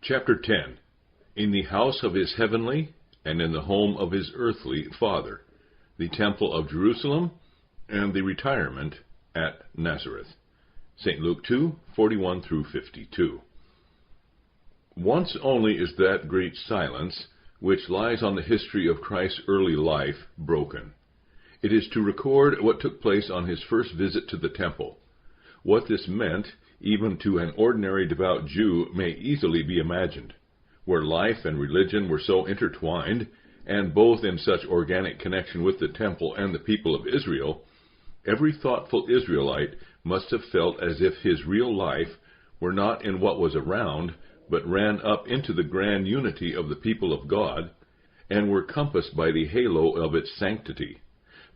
Chapter 10. In the house of his heavenly, and in the home of his earthly Father, the temple of Jerusalem, and the retirement at Nazareth. St. Luke 2:41 through 52. Once only is that great silence, which lies on the history of Christ's early life, broken. It is to record what took place on his first visit to the temple. What this meant, even to an ordinary devout Jew, may easily be imagined. Where life and religion were so intertwined, and both in such organic connection with the temple and the people of Israel, every thoughtful Israelite must have felt as if his real life were not in what was around, but ran up into the grand unity of the people of God, and were compassed by the halo of its sanctity.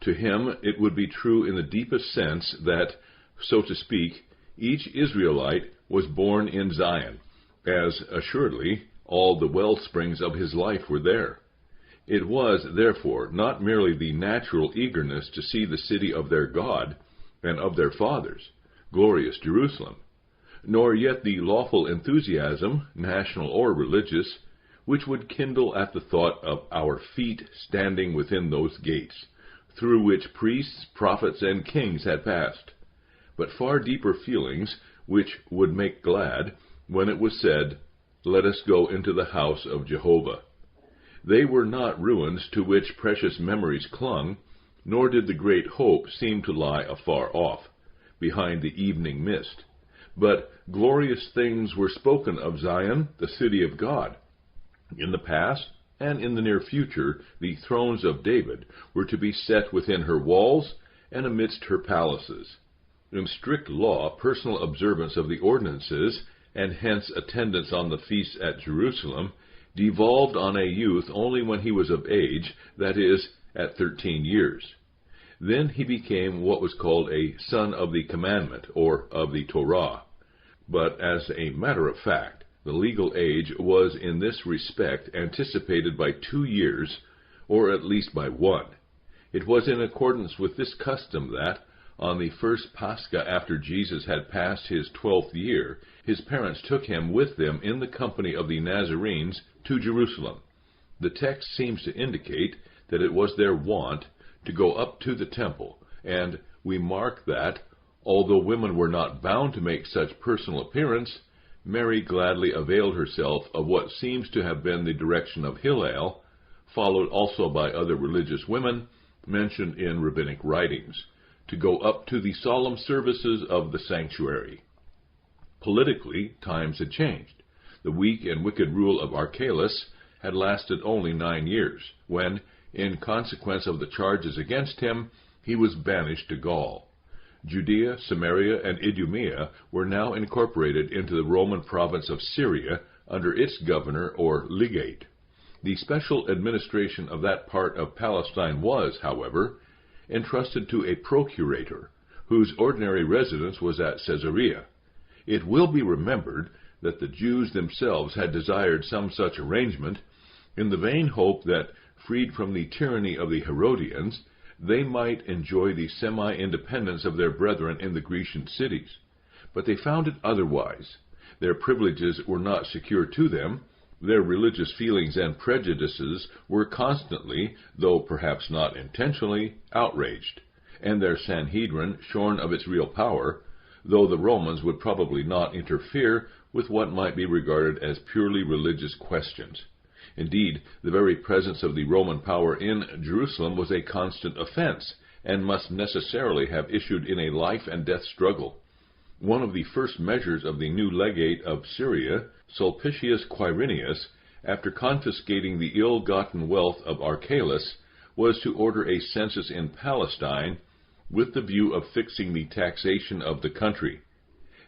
To him it would be true in the deepest sense that, so to speak, each Israelite was born in Zion, as assuredly all the wellsprings of his life were there. It was, therefore, not merely the natural eagerness to see the city of their God and of their fathers, glorious Jerusalem, nor yet the lawful enthusiasm, national or religious, which would kindle at the thought of our feet standing within those gates, through which priests, prophets, and kings had passed, but far deeper feelings which would make glad when it was said, "Let us go into the house of Jehovah." They were not ruins to which precious memories clung, nor did the great hope seem to lie afar off, behind the evening mist, but glorious things were spoken of Zion, the city of God. In the past, and in the near future, the thrones of David were to be set within her walls and amidst her palaces. In strict law, personal observance of the ordinances, and hence attendance on the feasts at Jerusalem, devolved on a youth only when he was of age, that is, at 13 years. Then he became what was called a son of the commandment, or of the Torah. But as a matter of fact, the legal age was in this respect anticipated by 2 years, or at least by 1. It was in accordance with this custom that, on the first Pascha after Jesus had passed his 12th year, his parents took him with them in the company of the Nazarenes to Jerusalem. The text seems to indicate that it was their wont to go up to the temple, and we mark that, although women were not bound to make such personal appearance, Mary gladly availed herself of what seems to have been the direction of Hillel, followed also by other religious women mentioned in rabbinic writings, to go up to the solemn services of the sanctuary. Politically, times had changed. The weak and wicked rule of Archelaus had lasted only 9 years, when, in consequence of the charges against him, he was banished to Gaul. Judea, Samaria, and Idumea were now incorporated into the Roman province of Syria under its governor or legate. The special administration of that part of Palestine was, however, entrusted to a procurator, whose ordinary residence was at Caesarea. It will be remembered that the Jews themselves had desired some such arrangement, in the vain hope that, freed from the tyranny of the Herodians, they might enjoy the semi-independence of their brethren in the Grecian cities. But they found it otherwise. Their privileges were not secure to them. Their religious feelings and prejudices were constantly, though perhaps not intentionally, outraged, and their Sanhedrin shorn of its real power, though the Romans would probably not interfere with what might be regarded as purely religious questions. Indeed, the very presence of the Roman power in Jerusalem was a constant offense, and must necessarily have issued in a life-and-death struggle. One of the first measures of the new legate of Syria, Sulpicius Quirinius, after confiscating the ill-gotten wealth of Archelaus, was to order a census in Palestine with the view of fixing the taxation of the country.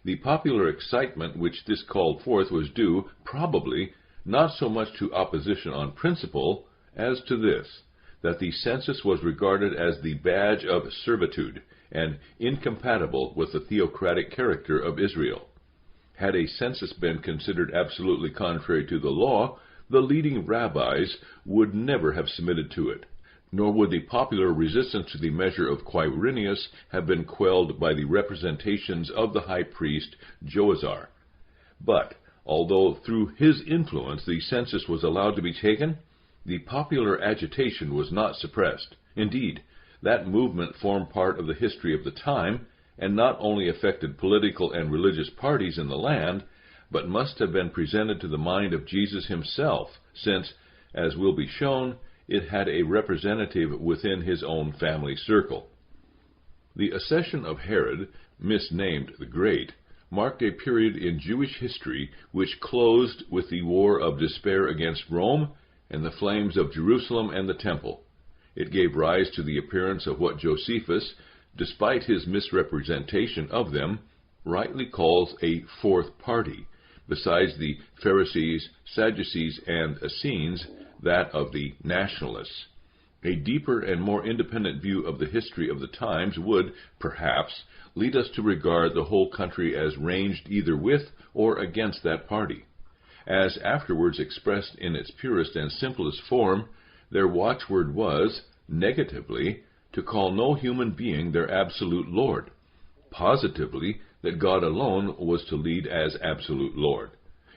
The popular excitement which this called forth was due, probably, not so much to opposition on principle as to this, that the census was regarded as the badge of servitude, and incompatible with the theocratic character of Israel. Had a census been considered absolutely contrary to the law, the leading rabbis would never have submitted to it, nor would the popular resistance to the measure of Quirinius have been quelled by the representations of the high priest Joazar. But Although through his influence the census was allowed to be taken, the popular agitation was not suppressed. Indeed, that movement formed part of the history of the time, and not only affected political and religious parties in the land, but must have been presented to the mind of Jesus himself, since, as will be shown, it had a representative within his own family circle. The accession of Herod, misnamed the Great, marked a period in Jewish history which closed with the war of despair against Rome and the flames of Jerusalem and the Temple. It gave rise to the appearance of what Josephus, despite his misrepresentation of them, rightly calls a fourth party, besides the Pharisees, Sadducees, and Essenes, that of the nationalists. A deeper and more independent view of the history of the times would, perhaps, lead us to regard the whole country as ranged either with or against that party. As afterwards expressed in its purest and simplest form, their watchword was, negatively, to call no human being their absolute Lord; positively, that God alone was to lead as absolute Lord.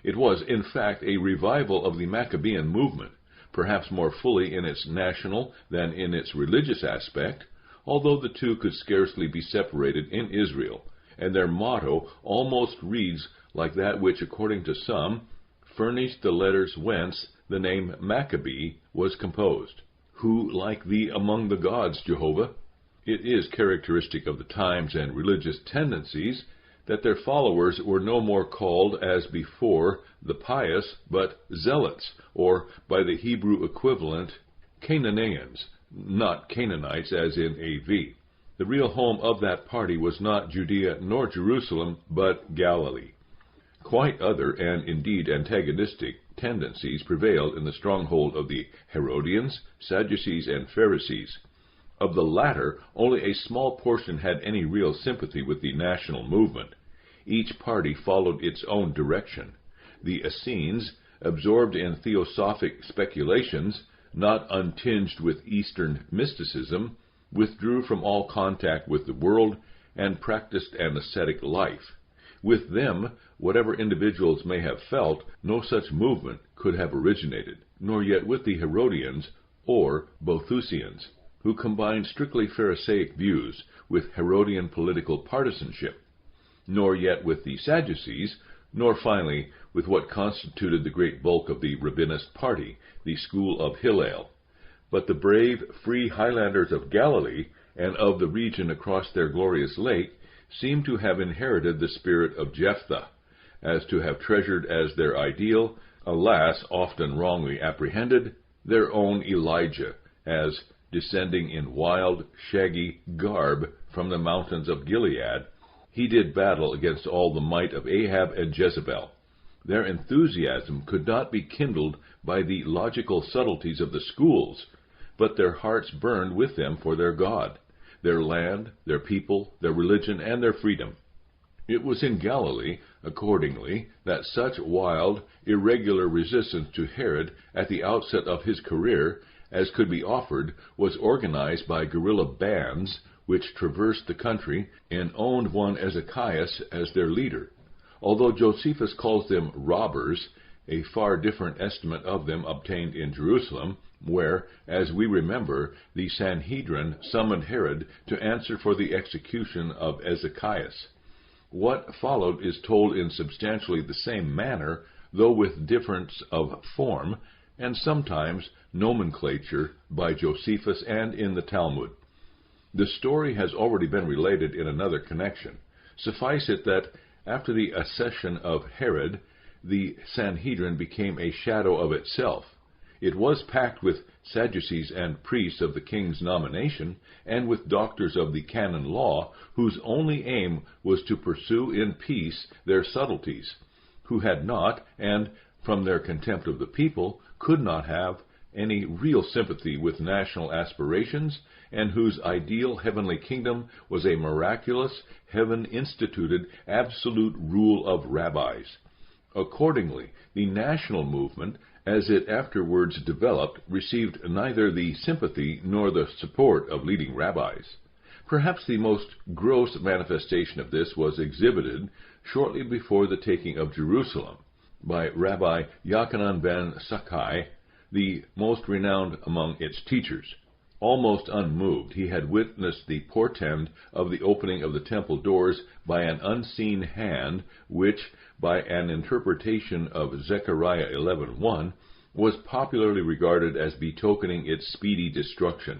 It was, in fact, a revival of the Maccabean movement, perhaps more fully in its national than in its religious aspect, although the two could scarcely be separated in Israel, and their motto almost reads like that which, according to some, furnished the letters whence the name Maccabee was composed: "Who like thee among the gods, Jehovah?" It is characteristic of the times and religious tendencies that their followers were no more called, as before, the pious, but zealots, or, by the Hebrew equivalent, Canaanians, not Canaanites as in A.V. The real home of that party was not Judea nor Jerusalem, but Galilee. Quite other, and indeed antagonistic, tendencies prevailed in the stronghold of the Herodians, Sadducees, and Pharisees. Of the latter, only a small portion had any real sympathy with the national movement. Each party followed its own direction. The Essenes, absorbed in theosophic speculations, not untinged with Eastern mysticism, withdrew from all contact with the world and practiced an ascetic life. With them, whatever individuals may have felt, no such movement could have originated, nor yet with the Herodians or Boethusians, who combined strictly Pharisaic views with Herodian political partisanship, nor yet with the Sadducees, nor finally with what constituted the great bulk of the Rabbinist party, the school of Hillel. But the brave, free Highlanders of Galilee and of the region across their glorious lake seem to have inherited the spirit of Jephthah, as to have treasured as their ideal, alas, often wrongly apprehended, their own Elijah, as, descending in wild, shaggy garb from the mountains of Gilead, he did battle against all the might of Ahab and Jezebel. Their enthusiasm could not be kindled by the logical subtleties of the schools, but their hearts burned with them for their God, their land, their people, their religion, and their freedom. It was in Galilee, accordingly, that such wild, irregular resistance to Herod at the outset of his career as could be offered was organized by guerrilla bands which traversed the country and owned one Ezekias as their leader. Although Josephus calls them robbers, a far different estimate of them obtained in Jerusalem, where, as we remember, the Sanhedrin summoned Herod to answer for the execution of Ezekias. What followed is told in substantially the same manner, though with difference of form, and sometimes nomenclature, by Josephus and in the Talmud. The story has already been related in another connection. Suffice it that, after the accession of Herod, the Sanhedrin became a shadow of itself. It was packed with Sadducees and priests of the king's nomination, and with doctors of the canon law, whose only aim was to pursue in peace their subtleties, who had not, and, from their contempt of the people, could not have, any real sympathy with national aspirations, and whose ideal heavenly kingdom was a miraculous, heaven-instituted, absolute rule of rabbis. Accordingly, the national movement, as it afterwards developed, received neither the sympathy nor the support of leading rabbis. Perhaps the most gross manifestation of this was exhibited shortly before the taking of Jerusalem, by Rabbi Yochanan ben Zakkai, the most renowned among its teachers. Almost unmoved, he had witnessed the portend of the opening of the temple doors by an unseen hand, which, by an interpretation of Zechariah 11:1, was popularly regarded as betokening its speedy destruction.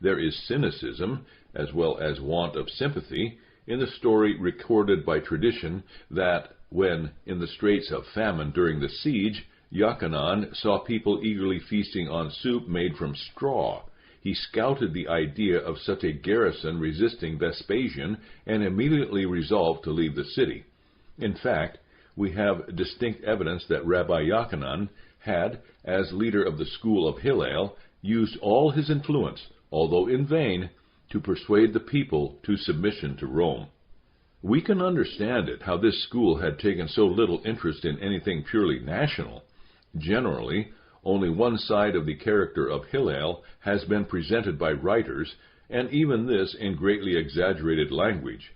There is cynicism, as well as want of sympathy, in the story recorded by tradition that when, in the straits of famine during the siege, Yochanan saw people eagerly feasting on soup made from straw, he scouted the idea of such a garrison resisting Vespasian and immediately resolved to leave the city. In fact, we have distinct evidence that Rabbi Yochanan had, as leader of the school of Hillel, used all his influence, although in vain, to persuade the people to submission to Rome. We can understand it, how this school had taken so little interest in anything purely national. Generally, only one side of the character of Hillel has been presented by writers, and even this in greatly exaggerated language.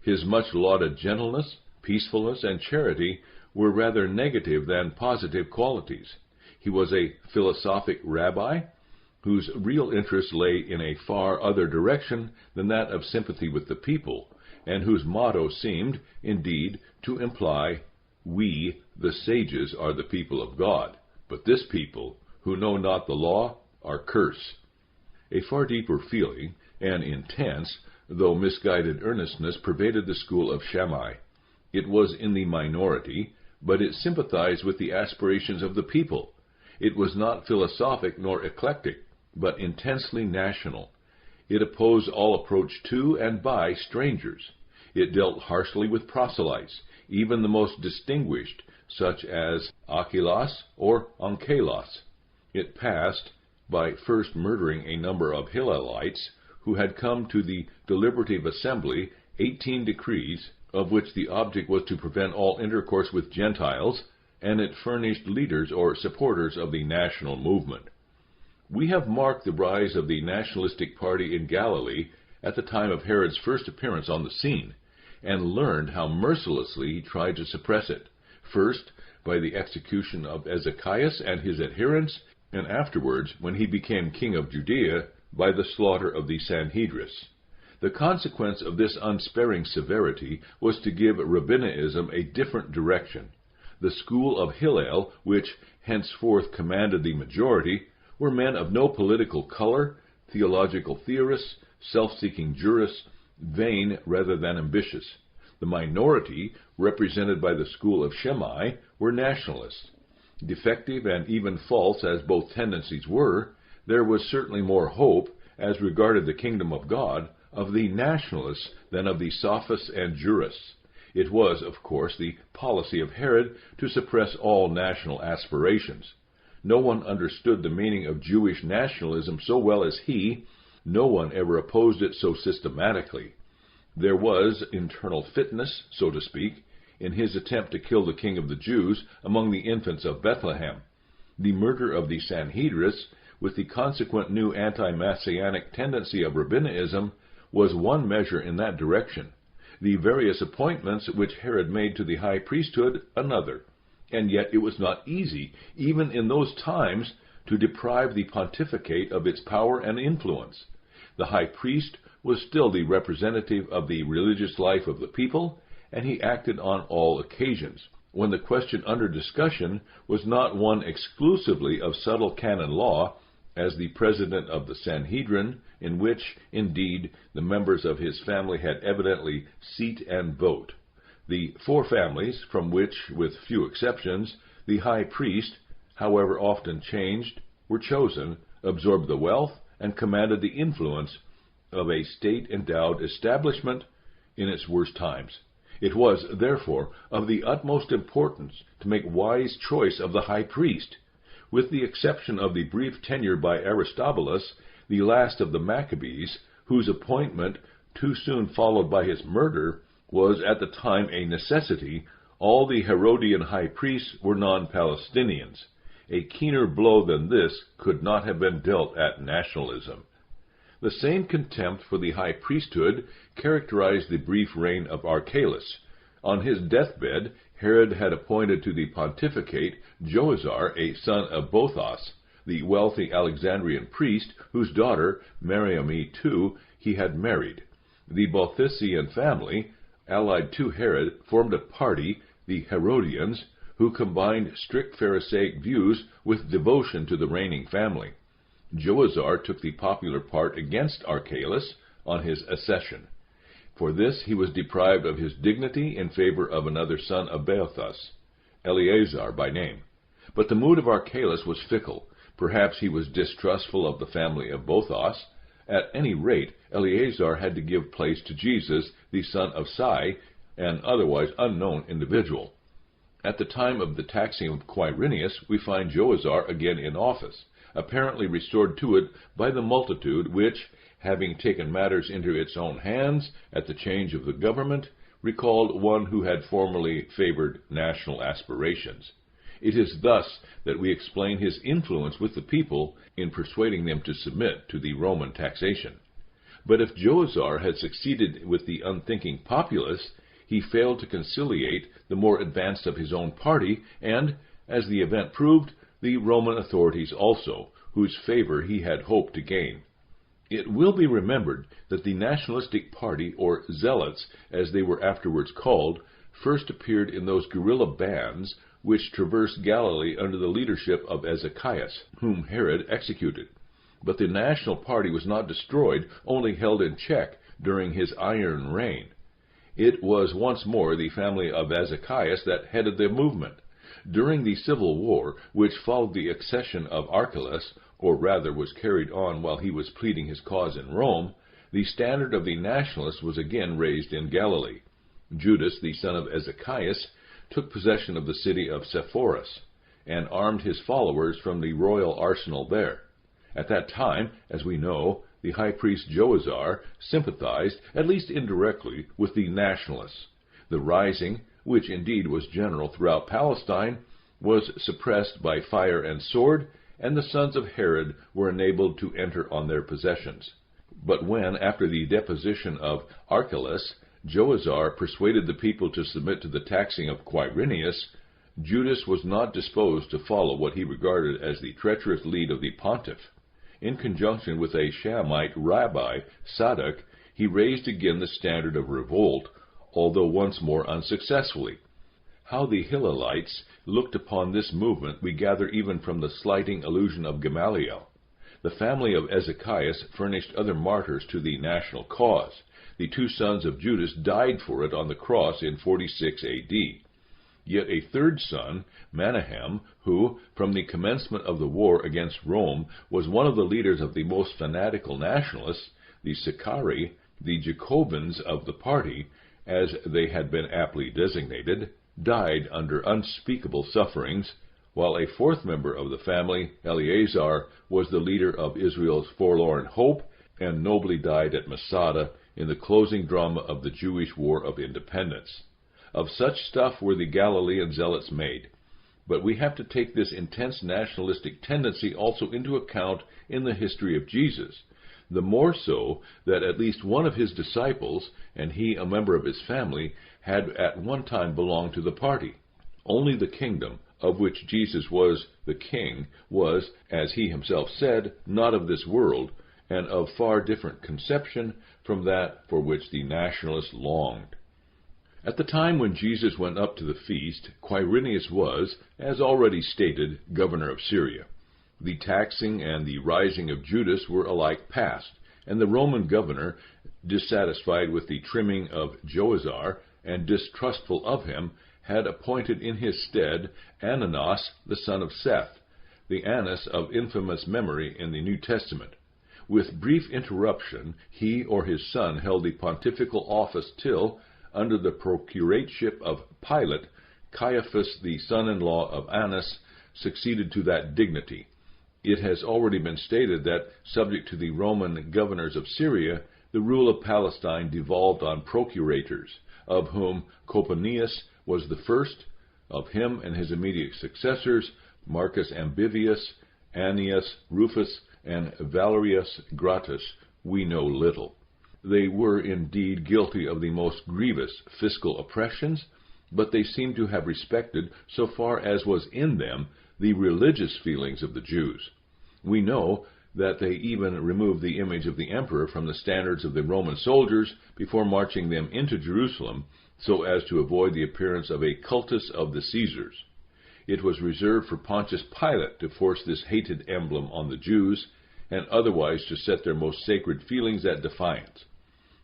His much-lauded gentleness, peacefulness, and charity were rather negative than positive qualities. He was a philosophic rabbi, whose real interest lay in a far other direction than that of sympathy with the people, and whose motto seemed, indeed, to imply, "We, the sages, are the people of God, but this people, who know not the law, are cursed." A far deeper feeling, and intense, though misguided earnestness, pervaded the school of Shammai. It was in the minority, but it sympathized with the aspirations of the people. It was not philosophic nor eclectic, but intensely national. It opposed all approach to and by strangers. It dealt harshly with proselytes, even the most distinguished, such as Archelaus or Onkelos. It passed by first murdering a number of Hillelites who had come to the deliberative assembly 18 decrees, of which the object was to prevent all intercourse with Gentiles, and it furnished leaders or supporters of the national movement. We have marked the rise of the nationalistic party in Galilee at the time of Herod's first appearance on the scene, and learned how mercilessly he tried to suppress it, first by the execution of Ezekias and his adherents, and afterwards, when he became king of Judea, by the slaughter of the Sanhedrists. The consequence of this unsparing severity was to give Rabbinism a different direction. The school of Hillel, which henceforth commanded the majority, were men of no political color, theological theorists, self-seeking jurists, vain rather than ambitious. The minority, represented by the school of Shammai, were nationalists. Defective and even false as both tendencies were, there was certainly more hope, as regarded the kingdom of God, of the nationalists than of the sophists and jurists. It was, of course, the policy of Herod to suppress all national aspirations. No one understood the meaning of Jewish nationalism so well as he. No one ever opposed it so systematically. There was internal fitness, so to speak, in his attempt to kill the king of the Jews among the infants of Bethlehem. The murder of the Sanhedrists, with the consequent new anti-messianic tendency of Rabbinism, was one measure in that direction. The various appointments which Herod made to the high priesthood, another. And yet it was not easy, even in those times, to deprive the pontificate of its power and influence. The high priest was still the representative of the religious life of the people, and he acted on all occasions, when the question under discussion was not one exclusively of subtle canon law, as the president of the Sanhedrin, in which, indeed, the members of his family had evidently seat and vote. The four families, from which, with few exceptions, the high priest, however often changed, were chosen, absorbed the wealth, and commanded the influence of a state-endowed establishment in its worst times. It was, therefore, of the utmost importance to make wise choice of the high priest. With the exception of the brief tenure by Aristobulus, the last of the Maccabees, whose appointment, too soon followed by his murder, was at the time a necessity, all the Herodian high priests were non-Palestinians. A keener blow than this could not have been dealt at nationalism. The same contempt for the high priesthood characterized the brief reign of Archelaus. On his deathbed, Herod had appointed to the pontificate Joazar, a son of Bothos, the wealthy Alexandrian priest whose daughter, Mariamne too, he had married. The Bothiscian family, allied to Herod, formed a party, the Herodians, who combined strict Pharisaic views with devotion to the reigning family. Joazar took the popular part against Archelaus on his accession. For this he was deprived of his dignity in favor of another son of Boethus, Eleazar by name. But the mood of Archelaus was fickle. Perhaps he was distrustful of the family of Boethus. At any rate, Eleazar had to give place to Jesus, the son of Sai, an otherwise unknown individual. At the time of the taxing of Quirinius, we find Joazar again in office, apparently restored to it by the multitude which, having taken matters into its own hands at the change of the government, recalled one who had formerly favored national aspirations. It is thus that we explain his influence with the people in persuading them to submit to the Roman taxation. But if Joazar had succeeded with the unthinking populace, he failed to conciliate the more advanced of his own party, and, as the event proved, the Roman authorities also, whose favor he had hoped to gain. It will be remembered that the nationalistic party, or zealots, as they were afterwards called, first appeared in those guerrilla bands which traversed Galilee under the leadership of Ezekias, whom Herod executed. But the national party was not destroyed, only held in check during his iron reign. It was once more the family of Ezekias that headed the movement. During the civil war, which followed the accession of Archelaus, or rather was carried on while he was pleading his cause in Rome, the standard of the nationalists was again raised in Galilee. Judas, the son of Ezekias, took possession of the city of Sepphoris, and armed his followers from the royal arsenal there. At that time, as we know, the high priest Joazar sympathized, at least indirectly, with the nationalists. The rising, which indeed was general throughout Palestine, was suppressed by fire and sword, and the sons of Herod were enabled to enter on their possessions. But when, after the deposition of Archelaus, Joazar persuaded the people to submit to the taxing of Quirinius, Judas was not disposed to follow what he regarded as the treacherous lead of the pontiff. In conjunction with a Shammite rabbi, Sadok, he raised again the standard of revolt, although once more unsuccessfully. How the Hillelites looked upon this movement we gather even from the slighting allusion of Gamaliel. The family of Ezekias furnished other martyrs to the national cause. The two sons of Judas died for it on the cross in 46 A.D. Yet a third son, Menahem, who, from the commencement of the war against Rome, was one of the leaders of the most fanatical nationalists, the Sicarii, the Jacobins of the party, as they had been aptly designated, died under unspeakable sufferings, while a fourth member of the family, Eleazar, was the leader of Israel's forlorn hope, and nobly died at Masada in the closing drama of the Jewish War of Independence. Of such stuff were the Galilean zealots made. But we have to take this intense nationalistic tendency also into account in the history of Jesus, the more so that at least one of his disciples, and he a member of his family, had at one time belonged to the party. Only the kingdom, of which Jesus was the king, was, as he himself said, not of this world, and of far different conception from that for which the nationalists longed. At the time when Jesus went up to the feast, Quirinius was, as already stated, governor of Syria. The taxing and the rising of Judas were alike past, and the Roman governor, dissatisfied with the trimming of Joazar, and distrustful of him, had appointed in his stead Annas, the son of Seth, the Annas of infamous memory in the New Testament. With brief interruption, he or his son held the pontifical office till, under the procurateship of Pilate, Caiaphas, the son-in-law of Annas, succeeded to that dignity. It has already been stated that, subject to the Roman governors of Syria, the rule of Palestine devolved on procurators, of whom Coponius was the first. Of him and his immediate successors, Marcus Ambivius, Annius Rufus, and Valerius Gratus, we know little. They were indeed guilty of the most grievous fiscal oppressions. but they seem to have respected, so far as was in them, the religious feelings of the Jews. We know that they even removed the image of the emperor from the standards of the Roman soldiers before marching them into Jerusalem, so as to avoid the appearance of a cultus of the Caesars. It was reserved for Pontius Pilate to force this hated emblem on the Jews, and otherwise to set their most sacred feelings at defiance.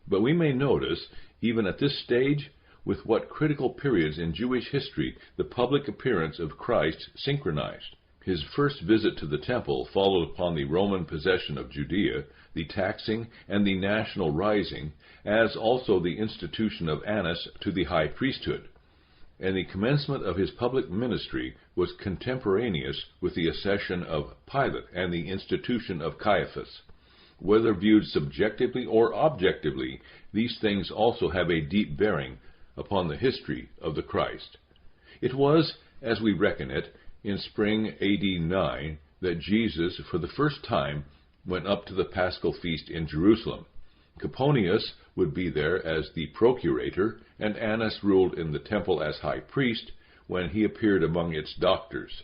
But we may notice, even at this stage, with what critical periods in Jewish history the public appearance of Christ synchronized. His first visit to the temple followed upon the Roman possession of Judea, the taxing and the national rising, as also the institution of Annas to the high priesthood. And the commencement of his public ministry was contemporaneous with the accession of Pilate and the institution of Caiaphas. Whether viewed subjectively or objectively, these things also have a deep bearing upon the history of the Christ. It was, as we reckon it, in spring AD 9 that Jesus, for the first time, went up to the Paschal feast in Jerusalem. Coponius would be there as the procurator, and Annas ruled in the temple as high priest when he appeared among its doctors.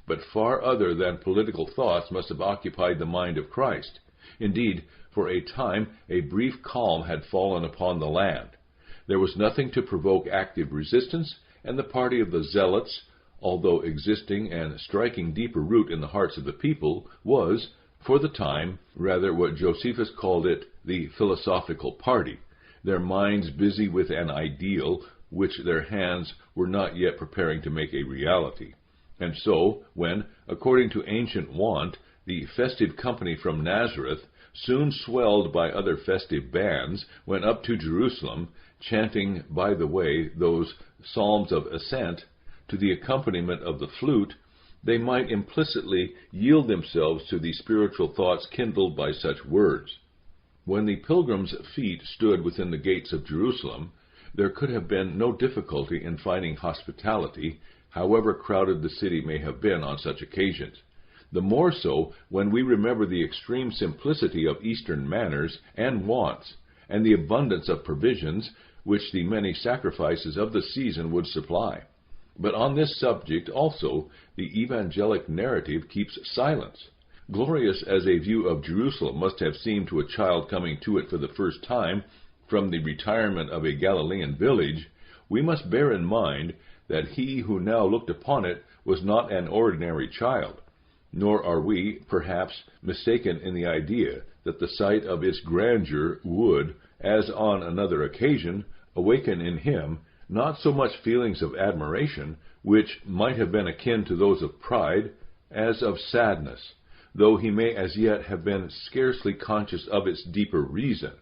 But far other than political thoughts must have occupied the mind of Christ. Indeed, for a time, a brief calm had fallen upon the land. There was nothing to provoke active resistance, and the party of the Zealots, although existing and striking deeper root in the hearts of the people, was, for the time, rather what Josephus called it, the philosophical party, their minds busy with an ideal which their hands were not yet preparing to make a reality. And so, when, according to ancient wont, the festive company from Nazareth, soon swelled by other festive bands, went up to Jerusalem, chanting by the way those psalms of ascent, to the accompaniment of the flute, they might implicitly yield themselves to the spiritual thoughts kindled by such words. When the pilgrims' feet stood within the gates of Jerusalem, there could have been no difficulty in finding hospitality, however crowded the city may have been on such occasions. The more so when we remember the extreme simplicity of Eastern manners and wants, and the abundance of provisions which the many sacrifices of the season would supply. But on this subject also the evangelic narrative keeps silence. Glorious as a view of Jerusalem must have seemed to a child coming to it for the first time from the retirement of a Galilean village, we must bear in mind that he who now looked upon it was not an ordinary child, nor are we, perhaps, mistaken in the idea that the sight of its grandeur would, as on another occasion, awaken in him not so much feelings of admiration, which might have been akin to those of pride, as of sadness, though he may as yet have been scarcely conscious of its deeper reason.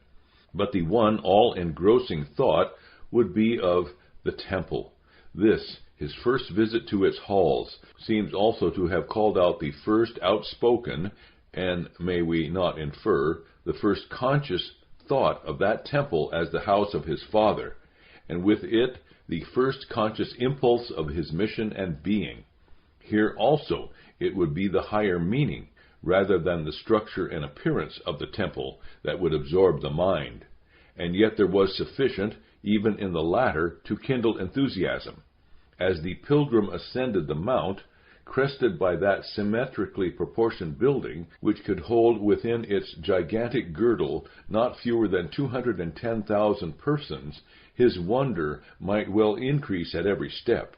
But the one all-engrossing thought would be of the temple. This, his first visit to its halls, seems also to have called out the first outspoken, and may we not infer, the first conscious thought of that temple as the house of his Father, and with it the first conscious impulse of his mission and being. Here also it would be the higher meaning, rather than the structure and appearance of the temple, that would absorb the mind. And yet there was sufficient, even in the latter, to kindle enthusiasm. As the pilgrim ascended the mount, crested by that symmetrically proportioned building, which could hold within its gigantic girdle not fewer than 210,000 persons, his wonder might well increase at every step.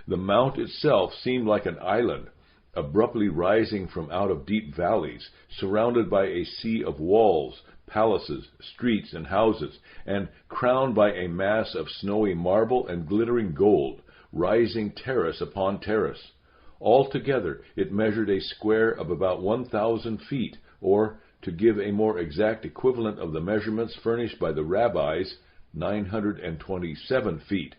The mount itself seemed like an island, abruptly rising from out of deep valleys, surrounded by a sea of walls, palaces, streets, and houses, and crowned by a mass of snowy marble and glittering gold, rising terrace upon terrace. Altogether, it measured a square of about 1,000 feet, or, to give a more exact equivalent of the measurements furnished by the rabbis, 927 feet.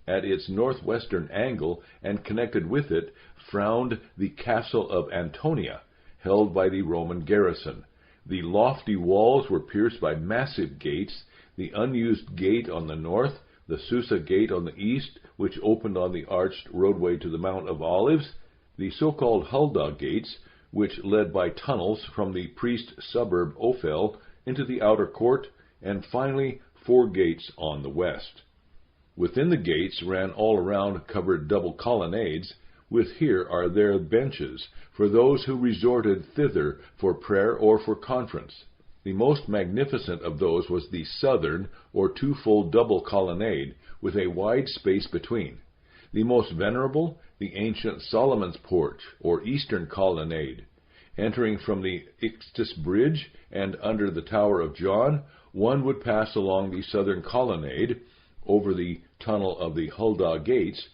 At its northwestern angle, and connected with it, frowned the castle of Antonia, held by the Roman garrison. The lofty walls were pierced by massive gates, the unused gate on the north, the Susa gate on the east, which opened on the arched roadway to the Mount of Olives, the so-called Huldah gates, which led by tunnels from the priest suburb Ophel into the outer court, and finally 4 gates on the west. Within the gates ran all around covered double colonnades, with here are there benches for those who resorted thither for prayer or for conference. The most magnificent of those was the southern or twofold double colonnade, with a wide space between. The most venerable, the ancient Solomon's porch, or eastern colonnade. Entering from the Ixtus bridge and under the Tower of John, one would pass along the southern colonnade, over the tunnel of the Huldah gates,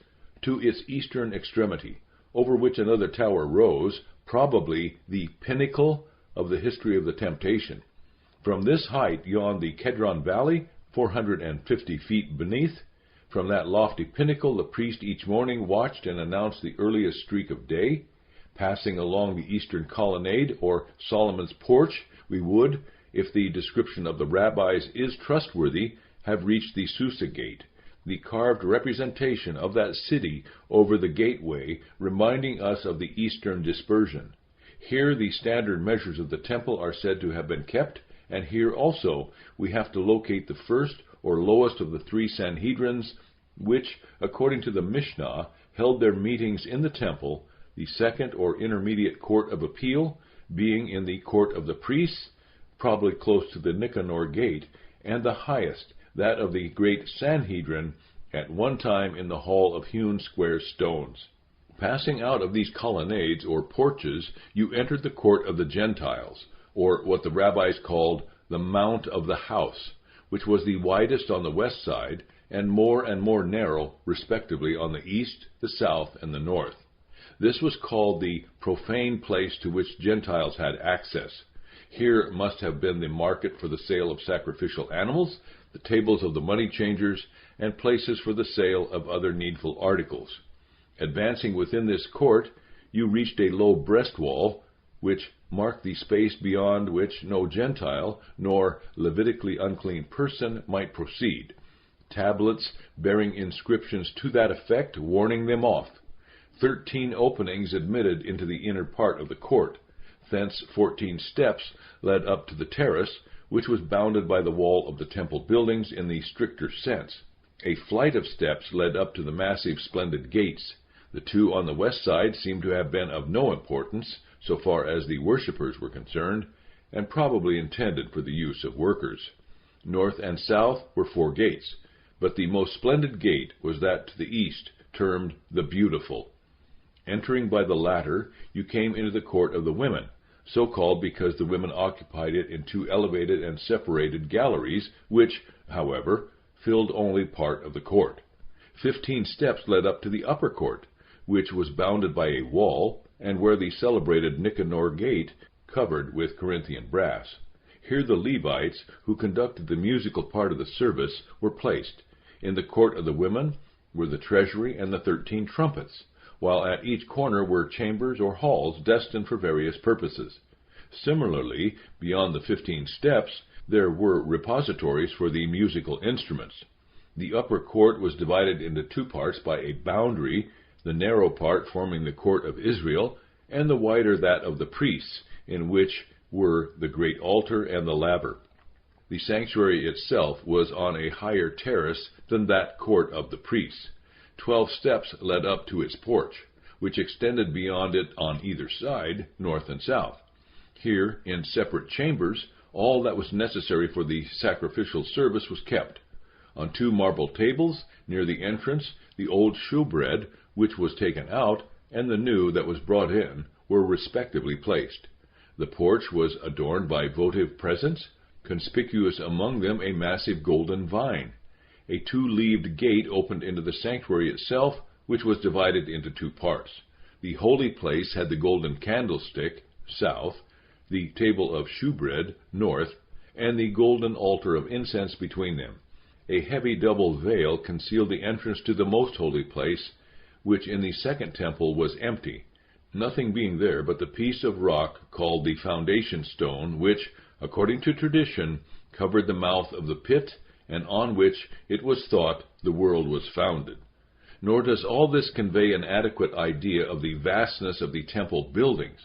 to its eastern extremity, over which another tower rose, probably the pinnacle of the history of the temptation. From this height yawned the Kedron Valley, 450 feet beneath. From that lofty pinnacle the priest each morning watched and announced the earliest streak of day. Passing along the eastern colonnade, or Solomon's porch, we would, if the description of the rabbis is trustworthy, have reached the Susa gate, the carved representation of that city over the gateway, reminding us of the eastern dispersion. Here the standard measures of the temple are said to have been kept, and here also we have to locate the first or lowest of the three Sanhedrins, which, according to the Mishnah, held their meetings in the temple, the second or intermediate court of appeal being in the court of the priests, probably close to the Nicanor gate, and the highest, that of the great Sanhedrin, at one time in the hall of hewn square stones. Passing out of these colonnades or porches, you entered the court of the Gentiles, or what the rabbis called the Mount of the House, which was the widest on the west side, and more narrow, respectively, on the east, the south, and the north. This was called the profane place to which Gentiles had access. Here must have been the market for the sale of sacrificial animals, the tables of the money changers, and places for the sale of other needful articles. Advancing within this court, you reached a low breastwall, which marked the space beyond which no Gentile, nor Levitically unclean person might proceed. Tablets bearing inscriptions to that effect warning them off. 13 openings admitted into the inner part of the court. Thence 14 steps led up to the terrace, which was bounded by the wall of the temple buildings in the stricter sense. A flight of steps led up to the massive, splendid gates. The two on the west side seem to have been of no importance, so far as the worshippers were concerned, and probably intended for the use of workers. North and south were 4 gates, but the most splendid gate was that to the east, termed the Beautiful. Entering by the latter, you came into the court of the women, so called because the women occupied it in 2 elevated and separated galleries, which, however, filled only part of the court. 15 steps led up to the upper court, which was bounded by a wall, and where the celebrated Nicanor gate covered with Corinthian brass. Here the Levites, who conducted the musical part of the service, were placed. In the court of the women were the treasury and the 13 trumpets, while at each corner were chambers or halls destined for various purposes. Similarly, beyond the 15 steps, there were repositories for the musical instruments. The upper court was divided into 2 parts by a boundary, the narrow part forming the court of Israel, and the wider that of the priests, in which were the great altar and the laver. The sanctuary itself was on a higher terrace than that court of the priests. 12 steps led up to its porch, which extended beyond it on either side, north and south. Here, in separate chambers, all that was necessary for the sacrificial service was kept. On 2 marble tables, near the entrance, the old shewbread, which was taken out, and the new that was brought in, were respectively placed. The porch was adorned by votive presents, conspicuous among them a massive golden vine. A 2-leaved gate opened into the sanctuary itself, which was divided into 2 parts. The holy place had the golden candlestick, south, the table of shewbread, north, and the golden altar of incense between them. A heavy double veil concealed the entrance to the most holy place, which in the second temple was empty, nothing being there but the piece of rock called the foundation stone, which, according to tradition, covered the mouth of the pit, and on which it was thought the world was founded. Nor does all this convey an adequate idea of the vastness of the temple buildings,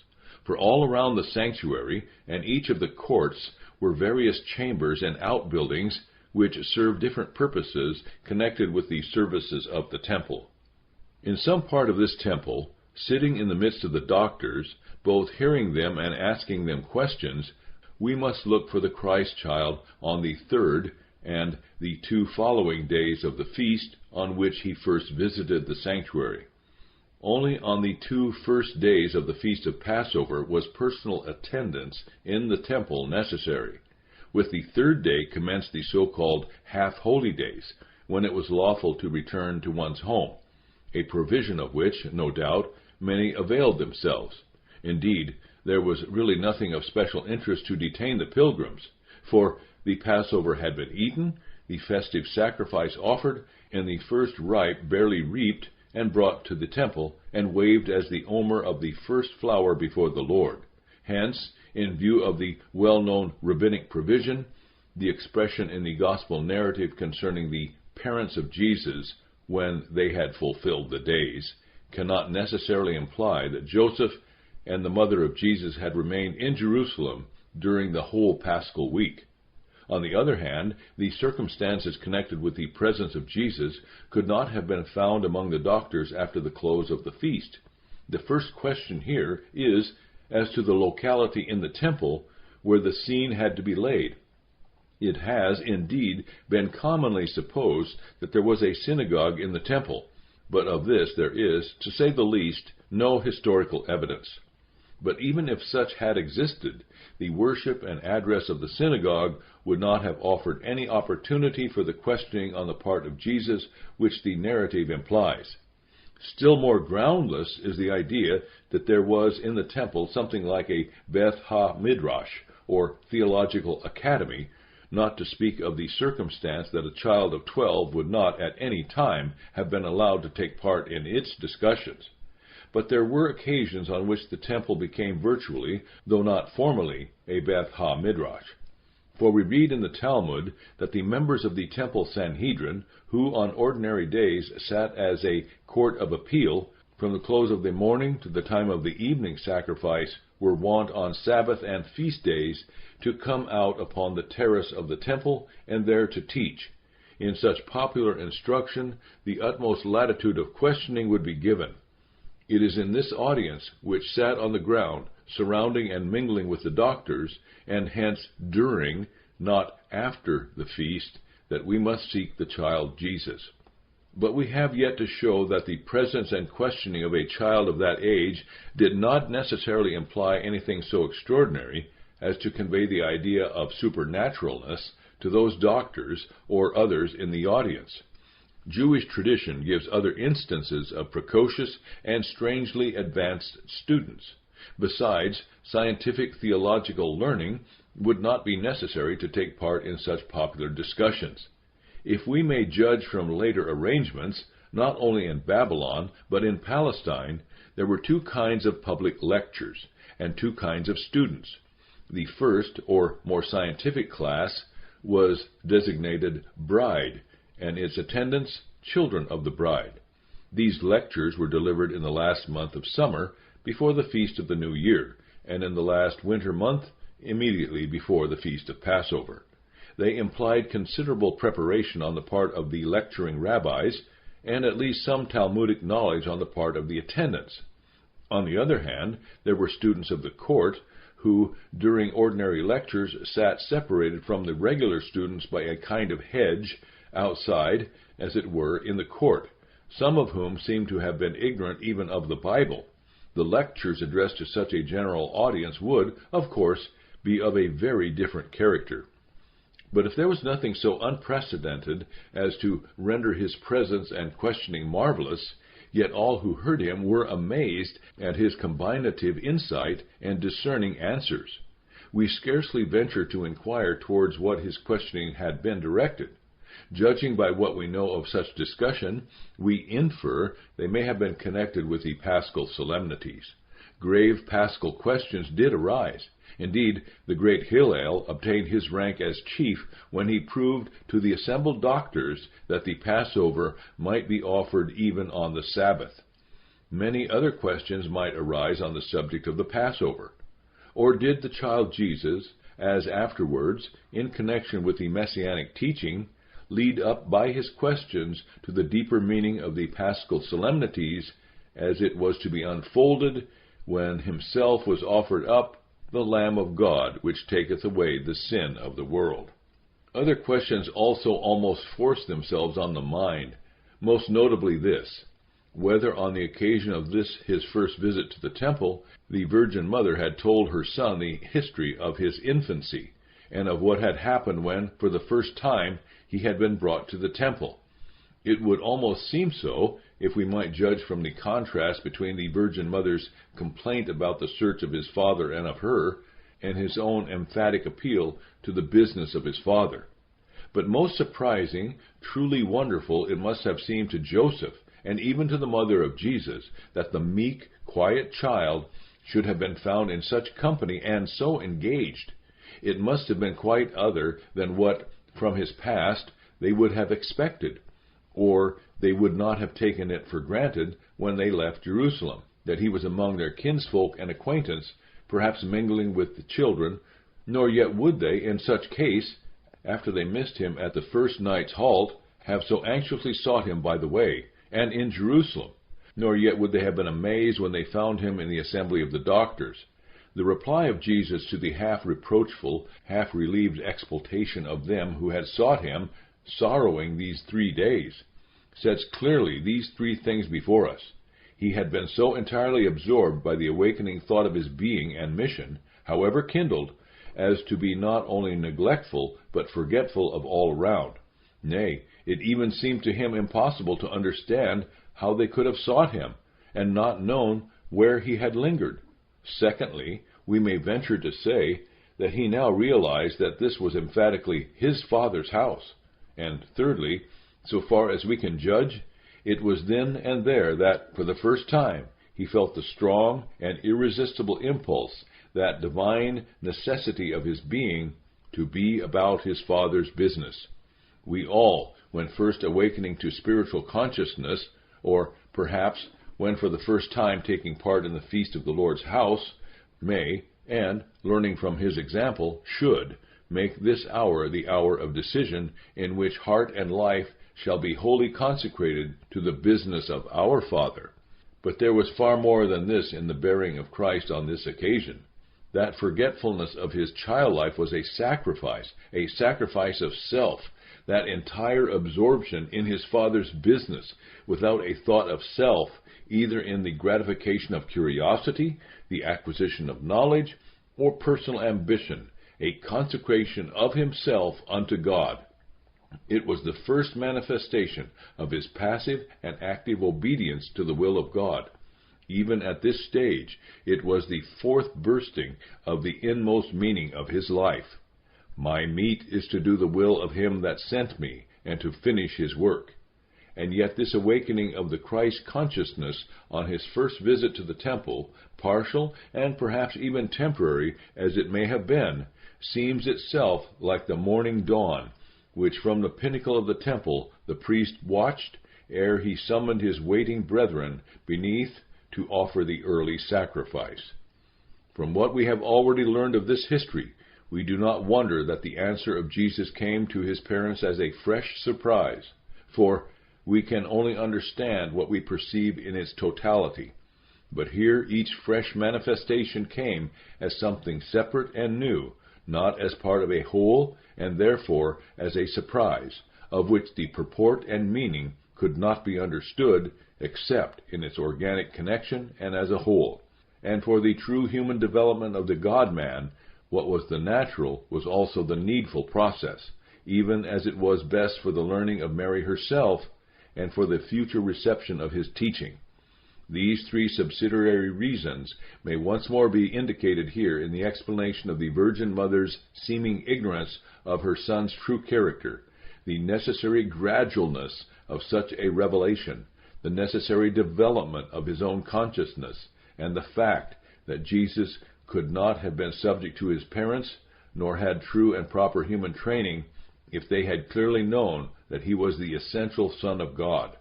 for all around the sanctuary and each of the courts were various chambers and outbuildings, which serve different purposes connected with the services of the temple. In some part of this temple, sitting in the midst of the doctors, both hearing them and asking them questions, we must look for the Christ child on the third and the 2 following days of the feast on which he first visited the sanctuary. Only on the 2 first days of the Feast of Passover was personal attendance in the temple necessary. With the 3rd day commenced the so-called half-holy days, when it was lawful to return to one's home, a provision of which, no doubt, many availed themselves. Indeed, there was really nothing of special interest to detain the pilgrims, for the Passover had been eaten, the festive sacrifice offered, and the first ripe barely reaped and brought to the temple, and waved as the omer of the first flower before the Lord. Hence, in view of the well-known rabbinic provision, the expression in the gospel narrative concerning the parents of Jesus, when they had fulfilled the days, cannot necessarily imply that Joseph and the mother of Jesus had remained in Jerusalem during the whole Paschal week. On the other hand, the circumstances connected with the presence of Jesus could not have been found among the doctors after the close of the feast. The first question here is as to the locality in the temple where the scene had to be laid. It has, indeed, been commonly supposed that there was a synagogue in the temple, but of this there is, to say the least, no historical evidence. But even if such had existed, the worship and address of the synagogue would not have offered any opportunity for the questioning on the part of Jesus which the narrative implies. Still more groundless is the idea that there was in the temple something like a Beth Ha-Midrash, or theological academy, not to speak of the circumstance that a child of 12 would not at any time have been allowed to take part in its discussions. But there were occasions on which the temple became virtually, though not formally, a Beth Ha-Midrash. For we read in the Talmud that the members of the temple Sanhedrin, who on ordinary days sat as a court of appeal, from the close of the morning to the time of the evening sacrifice, were wont on Sabbath and feast days to come out upon the terrace of the temple and there to teach. In such popular instruction, the utmost latitude of questioning would be given. It is in this audience, which sat on the ground, surrounding and mingling with the doctors, and hence during, not after the feast, that we must seek the child Jesus. But we have yet to show that the presence and questioning of a child of that age did not necessarily imply anything so extraordinary as to convey the idea of supernaturalness to those doctors or others in the audience. Jewish tradition gives other instances of precocious and strangely advanced students. Besides, scientific theological learning would not be necessary to take part in such popular discussions. If we may judge from later arrangements, not only in Babylon, but in Palestine, there were 2 kinds of public lectures, and 2 kinds of students. The first, or more scientific class, was designated bride, and its attendants, children of the bride. These lectures were delivered in the last month of summer, before the feast of the New Year, and in the last winter month, immediately before the feast of Passover. They implied considerable preparation on the part of the lecturing rabbis, and at least some Talmudic knowledge on the part of the attendants. On the other hand, there were students of the court, who, during ordinary lectures, sat separated from the regular students by a kind of hedge, outside, as it were, in the court, some of whom seem to have been ignorant even of the Bible. The lectures addressed to such a general audience would, of course, be of a very different character. But if there was nothing so unprecedented as to render his presence and questioning marvelous, yet all who heard him were amazed at his combinative insight and discerning answers. We scarcely venture to inquire towards what his questioning had been directed. Judging by what we know of such discussion, we infer they may have been connected with the Paschal solemnities. Grave Paschal questions did arise. Indeed, the great Hillel obtained his rank as chief when he proved to the assembled doctors that the Passover might be offered even on the Sabbath. Many other questions might arise on the subject of the Passover. Or did the child Jesus, as afterwards, in connection with the Messianic teaching, lead up by his questions to the deeper meaning of the Paschal solemnities, as it was to be unfolded when himself was offered up, the Lamb of God, which taketh away the sin of the world. Other questions also almost forced themselves on the mind, most notably this: whether on the occasion of this his first visit to the temple, the Virgin Mother had told her son the history of his infancy, and of what had happened when, for the first time, he had been brought to the temple. It would almost seem so, if we might judge from the contrast between the Virgin Mother's complaint about the search of his father and of her, and his own emphatic appeal to the business of his father. But most surprising, truly wonderful, it must have seemed to Joseph, and even to the mother of Jesus, that the meek, quiet child should have been found in such company and so engaged. It must have been quite other than what, from his past, they would have expected, or they would not have taken it for granted when they left Jerusalem, that he was among their kinsfolk and acquaintance, perhaps mingling with the children, nor yet would they, in such case, after they missed him at the first night's halt, have so anxiously sought him by the way, and in Jerusalem, nor yet would they have been amazed when they found him in the assembly of the doctors. The reply of Jesus to the half-reproachful, half-relieved expultation of them who had sought him, sorrowing these 3 days, sets clearly these three things before us. He had been so entirely absorbed by the awakening thought of his being and mission, however kindled, as to be not only neglectful, but forgetful of all around. Nay, it even seemed to him impossible to understand how they could have sought him, and not known where he had lingered. Secondly, we may venture to say that he now realized that this was emphatically his Father's house. And thirdly, so far as we can judge, it was then and there that, for the first time, he felt the strong and irresistible impulse, that divine necessity of his being, to be about his Father's business. We all, when first awakening to spiritual consciousness, or perhaps when for the first time taking part in the feast of the Lord's house, may, and, learning from his example, should, make this hour the hour of decision, in which heart and life shall be wholly consecrated to the business of our Father. But there was far more than this in the bearing of Christ on this occasion. That forgetfulness of his child life was a sacrifice of self, that entire absorption in his Father's business, without a thought of self, either in the gratification of curiosity, the acquisition of knowledge, or personal ambition, a consecration of himself unto God. It was the first manifestation of his passive and active obedience to the will of God. Even at this stage, it was the fourth bursting of the inmost meaning of his life. My meat is to do the will of him that sent me, and to finish his work. And yet this awakening of the Christ consciousness on his first visit to the temple, partial and perhaps even temporary as it may have been, seems itself like the morning dawn, which from the pinnacle of the temple the priest watched ere he summoned his waiting brethren beneath to offer the early sacrifice. From what we have already learned of this history, we do not wonder that the answer of Jesus came to his parents as a fresh surprise, for we can only understand what we perceive in its totality. But here each fresh manifestation came as something separate and new, not as part of a whole, and therefore as a surprise, of which the purport and meaning could not be understood except in its organic connection and as a whole. And for the true human development of the God-man, what was the natural was also the needful process, even as it was best for the learning of Mary herself, and for the future reception of his teaching. These three subsidiary reasons may once more be indicated here in the explanation of the Virgin Mother's seeming ignorance of her son's true character, the necessary gradualness of such a revelation, the necessary development of his own consciousness, and the fact that Jesus could not have been subject to his parents, nor had true and proper human training, if they had clearly known that he was the essential Son of God.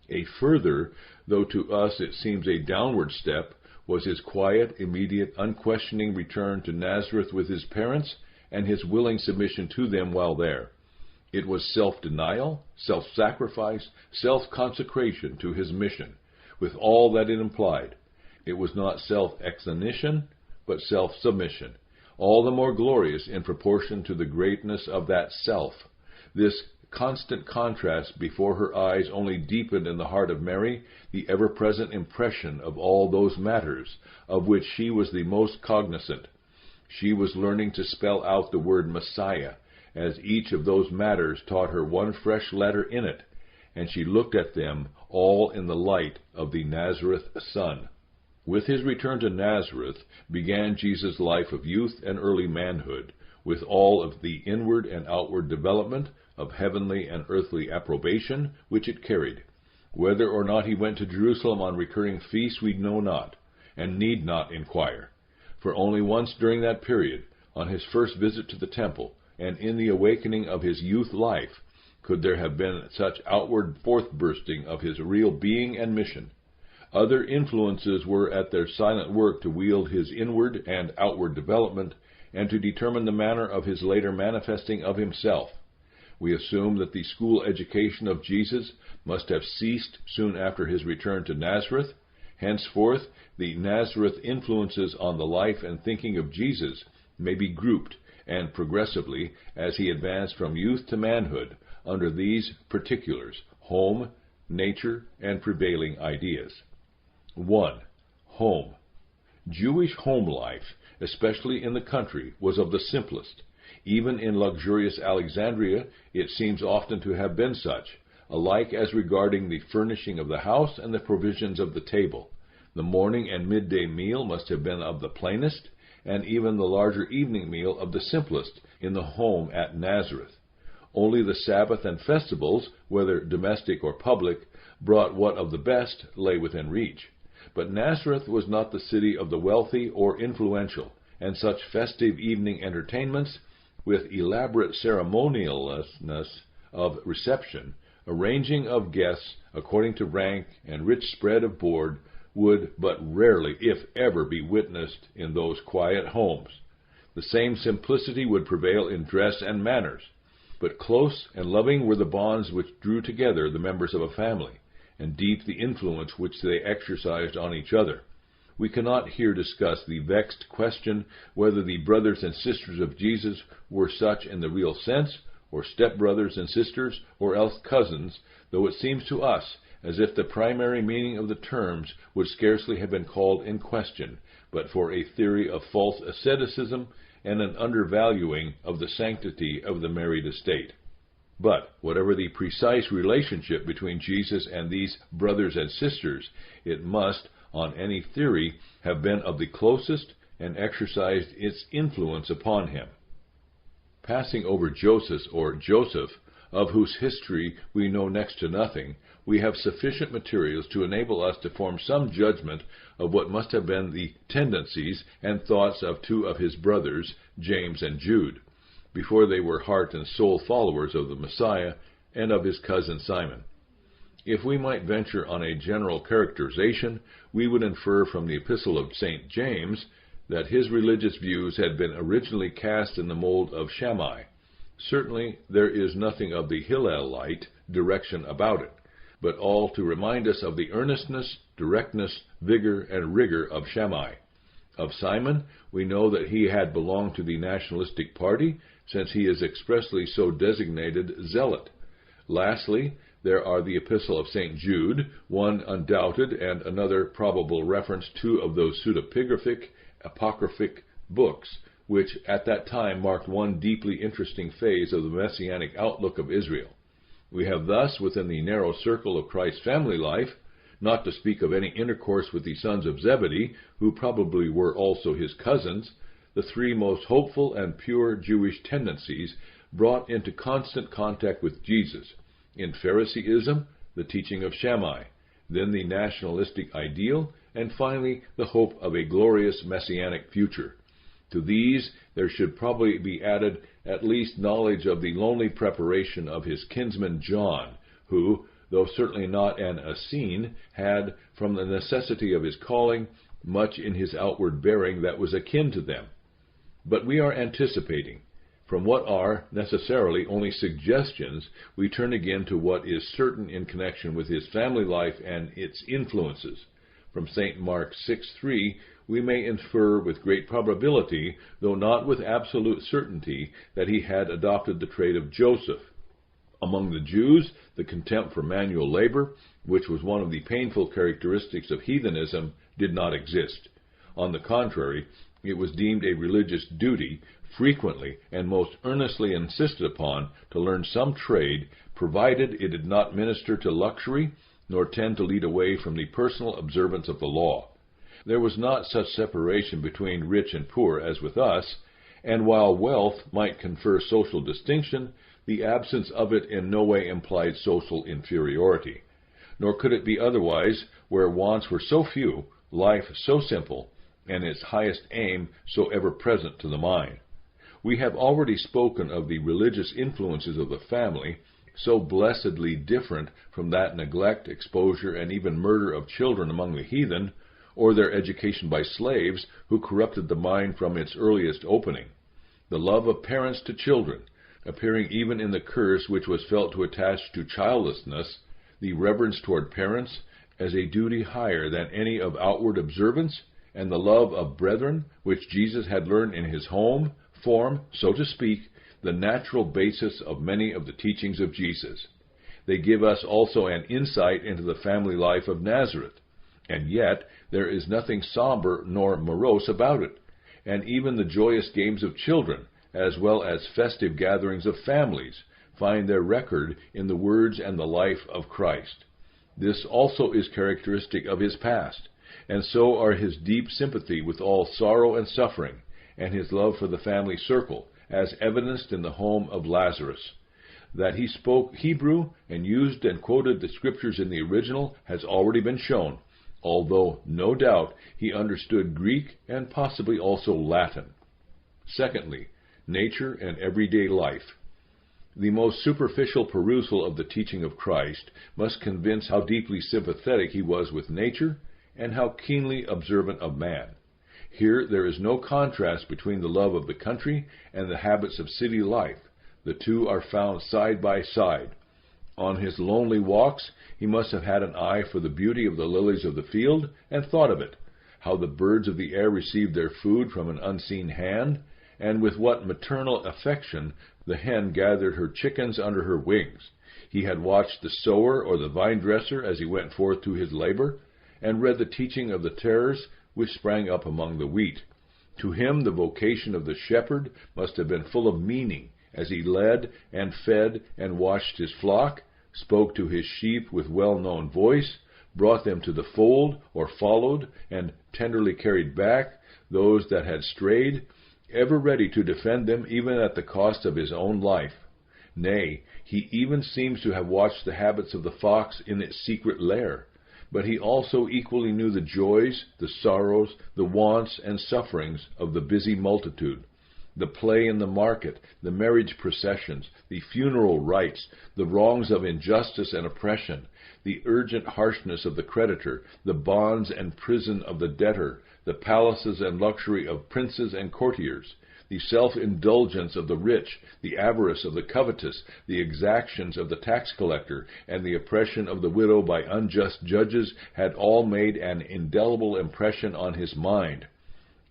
A further, though to us it seems a downward step, was his quiet, immediate, unquestioning return to Nazareth with his parents and his willing submission to them while there. It was self-denial, self-sacrifice, self-consecration to his mission, with all that it implied. It was not self-exonition, but self-submission, all the more glorious in proportion to the greatness of that self. This constant contrast before her eyes only deepened in the heart of Mary the ever-present impression of all those matters of which she was the most cognizant. She was learning to spell out the word Messiah, as each of those matters taught her one fresh letter in it, and she looked at them all in the light of the Nazareth sun. With his return to Nazareth began Jesus' life of youth and early manhood, with all of the inward and outward development of heavenly and earthly approbation which it carried. Whether or not he went to Jerusalem on recurring feasts we know not, and need not inquire. For only once during that period, on his first visit to the temple, and in the awakening of his youth life, could there have been such outward forth-bursting of his real being and mission. Other influences were at their silent work to wield his inward and outward development, and to determine the manner of his later manifesting of himself. We assume that the school education of Jesus must have ceased soon after his return to Nazareth. Henceforth, the Nazareth influences on the life and thinking of Jesus may be grouped, and progressively, as he advanced from youth to manhood, under these particulars: home, nature, and prevailing ideas. 1. Home. Jewish home life, especially in the country, was of the simplest. Even in luxurious Alexandria, it seems often to have been such, alike as regarding the furnishing of the house and the provisions of the table. The morning and midday meal must have been of the plainest, and even the larger evening meal of the simplest, in the home at Nazareth. Only the Sabbath and festivals, whether domestic or public, brought what of the best lay within reach. But Nazareth was not the city of the wealthy or influential, and such festive evening entertainments, with elaborate ceremoniousness of reception, arranging of guests according to rank, and rich spread of board, would but rarely, if ever, be witnessed in those quiet homes. The same simplicity would prevail in dress and manners, but close and loving were the bonds which drew together the members of a family, and deep the influence which they exercised on each other. We cannot here discuss the vexed question whether the brothers and sisters of Jesus were such in the real sense, or step-brothers and sisters, or else cousins, though it seems to us as if the primary meaning of the terms would scarcely have been called in question, but for a theory of false asceticism and an undervaluing of the sanctity of the married estate. But, whatever the precise relationship between Jesus and these brothers and sisters, it must, on any theory, have been of the closest, and exercised its influence upon him. Passing over Joseph, of whose history we know next to nothing, we have sufficient materials to enable us to form some judgment of what must have been the tendencies and thoughts of two of his brothers, James and Jude, before they were heart and soul followers of the Messiah, and of his cousin Simon. If we might venture on a general characterization, we would infer from the epistle of St. James that his religious views had been originally cast in the mold of Shammai. Certainly there is nothing of the Hillelite direction about it, but all to remind us of the earnestness, directness, vigor, and rigor of Shammai. Of Simon, we know that he had belonged to the nationalistic party, since he is expressly so designated zealot. Lastly, there are the epistle of St. Jude, one undoubted and another probable reference to of those pseudepigraphic, apocryphic books, which at that time marked one deeply interesting phase of the messianic outlook of Israel. We have thus, within the narrow circle of Christ's family life, not to speak of any intercourse with the sons of Zebedee, who probably were also his cousins, the three most hopeful and pure Jewish tendencies brought into constant contact with Jesus. In Phariseeism, the teaching of Shammai, then the nationalistic ideal, and finally the hope of a glorious messianic future. To these there should probably be added at least knowledge of the lonely preparation of his kinsman John, who, though certainly not an Essene, had, from the necessity of his calling, much in his outward bearing that was akin to them. But we are anticipating. From what are necessarily only suggestions, we turn again to what is certain in connection with his family life and its influences. From St. Mark 6:3, we may infer with great probability, though not with absolute certainty, that he had adopted the trade of Joseph. Among the Jews, the contempt for manual labor, which was one of the painful characteristics of heathenism, did not exist. On the contrary, it was deemed a religious duty, frequently and most earnestly insisted upon, to learn some trade, provided it did not minister to luxury, nor tend to lead away from the personal observance of the law. There was not such separation between rich and poor as with us, and while wealth might confer social distinction, the absence of it in no way implied social inferiority. Nor could it be otherwise where wants were so few, life so simple, and its highest aim so ever present to the mind. We have already spoken of the religious influences of the family, so blessedly different from that neglect, exposure, and even murder of children among the heathen, or their education by slaves who corrupted the mind from its earliest opening. The love of parents to children, appearing even in the curse which was felt to attach to childlessness, the reverence toward parents as a duty higher than any of outward observance, and the love of brethren, which Jesus had learned in his home, form, so to speak, the natural basis of many of the teachings of Jesus. They give us also an insight into the family life of Nazareth, and yet there is nothing somber nor morose about it, and even the joyous games of children, as well as festive gatherings of families, find their record in the words and the life of Christ. This also is characteristic of his past, and so are his deep sympathy with all sorrow and suffering, and his love for the family circle, as evidenced in the home of Lazarus. That he spoke Hebrew and used and quoted the scriptures in the original has already been shown, although no doubt he understood Greek and possibly also Latin. Secondly, nature and everyday life. The most superficial perusal of the teaching of Christ must convince how deeply sympathetic he was with nature and how keenly observant of man. Here there is no contrast between the love of the country and the habits of city life. The two are found side by side. On his lonely walks, he must have had an eye for the beauty of the lilies of the field, and thought of it, how the birds of the air received their food from an unseen hand, and with what maternal affection the hen gathered her chickens under her wings. He had watched the sower or the vine-dresser as he went forth to his labor, and read the teaching of the tares which sprang up among the wheat. To him the vocation of the shepherd must have been full of meaning, as he led and fed and watched his flock, spoke to his sheep with well-known voice, brought them to the fold, or followed, and tenderly carried back those that had strayed, ever ready to defend them even at the cost of his own life. Nay, he even seems to have watched the habits of the fox in its secret lair. But he also equally knew the joys, the sorrows, the wants and sufferings of the busy multitude, the play in the market, the marriage processions, the funeral rites, the wrongs of injustice and oppression, the urgent harshness of the creditor, the bonds and prison of the debtor, the palaces and luxury of princes and courtiers, the self-indulgence of the rich, the avarice of the covetous, the exactions of the tax collector, and the oppression of the widow by unjust judges had all made an indelible impression on his mind.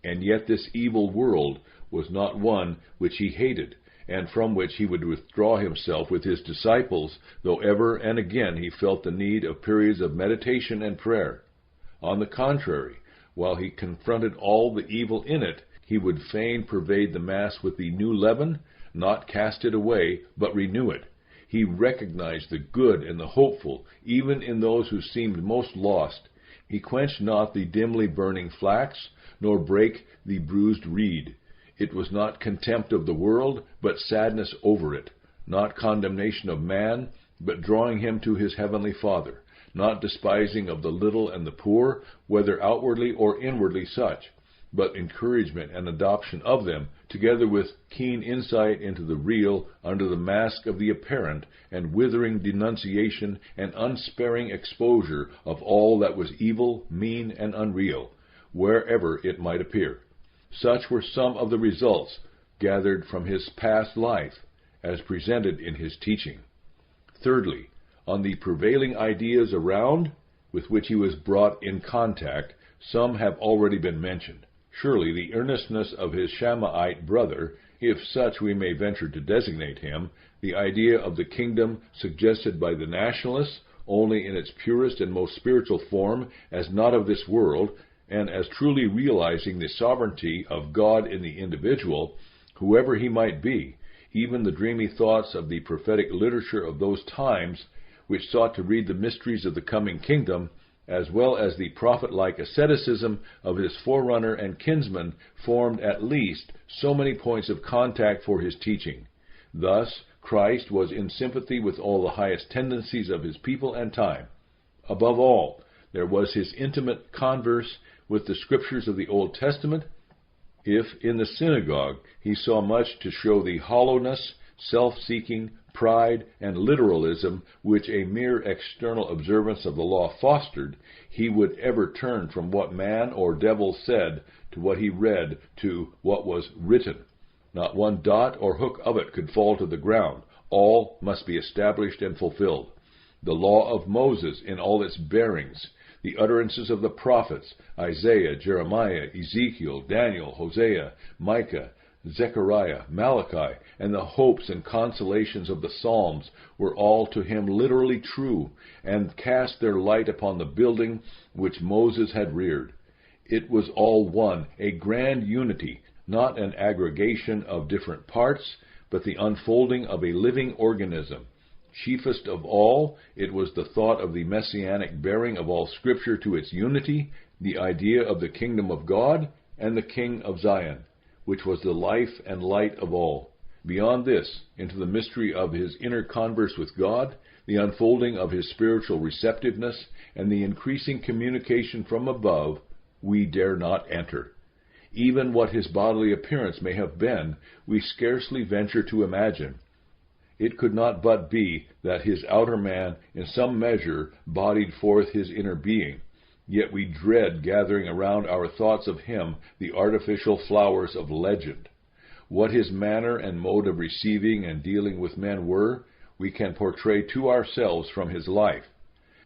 And yet this evil world was not one which he hated, and from which he would withdraw himself with his disciples, though ever and again he felt the need of periods of meditation and prayer. On the contrary, while he confronted all the evil in it, he would fain pervade the mass with the new leaven, not cast it away, but renew it. He recognized the good and the hopeful, even in those who seemed most lost. He quenched not the dimly burning flax, nor brake the bruised reed. It was not contempt of the world, but sadness over it, not condemnation of man, but drawing him to his heavenly Father, not despising of the little and the poor, whether outwardly or inwardly such, but encouragement and adoption of them, together with keen insight into the real under the mask of the apparent, and withering denunciation and unsparing exposure of all that was evil, mean, and unreal, wherever it might appear. Such were some of the results gathered from his past life, as presented in his teaching. Thirdly, on the prevailing ideas around with which he was brought in contact, some have already been mentioned. Surely the earnestness of his Shammite brother, if such we may venture to designate him, the idea of the kingdom suggested by the nationalists only in its purest and most spiritual form, as not of this world, and as truly realizing the sovereignty of God in the individual, whoever he might be, even the dreamy thoughts of the prophetic literature of those times, which sought to read the mysteries of the coming kingdom, as well as the prophet-like asceticism of his forerunner and kinsman, formed at least so many points of contact for his teaching. Thus, Christ was in sympathy with all the highest tendencies of his people and time. Above all, there was his intimate converse with the scriptures of the Old Testament. If in the synagogue he saw much to show the hollowness, self-seeking, pride, and literalism which a mere external observance of the law fostered, he would ever turn from what man or devil said to what he read to what was written. Not one dot or hook of it could fall to the ground. All must be established and fulfilled. The law of Moses in all its bearings, the utterances of the prophets, Isaiah, Jeremiah, Ezekiel, Daniel, Hosea, Micah, Zechariah, Malachi, and the hopes and consolations of the Psalms were all to him literally true, and cast their light upon the building which Moses had reared. It was all one, a grand unity, not an aggregation of different parts, but the unfolding of a living organism. Chiefest of all, it was the thought of the messianic bearing of all Scripture to its unity, the idea of the kingdom of God, and the King of Zion, which was the life and light of all. Beyond this, into the mystery of his inner converse with God, the unfolding of his spiritual receptiveness, and the increasing communication from above, we dare not enter. Even what his bodily appearance may have been, we scarcely venture to imagine. It could not but be that his outer man in some measure bodied forth his inner being. Yet we dread gathering around our thoughts of him the artificial flowers of legend. What his manner and mode of receiving and dealing with men were, we can portray to ourselves from his life.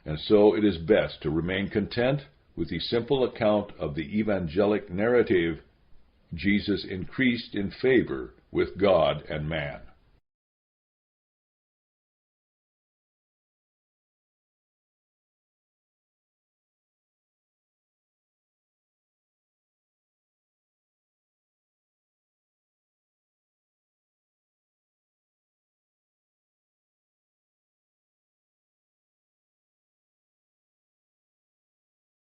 And so it is best to remain content with the simple account of the evangelic narrative: Jesus increased in favor with God and man.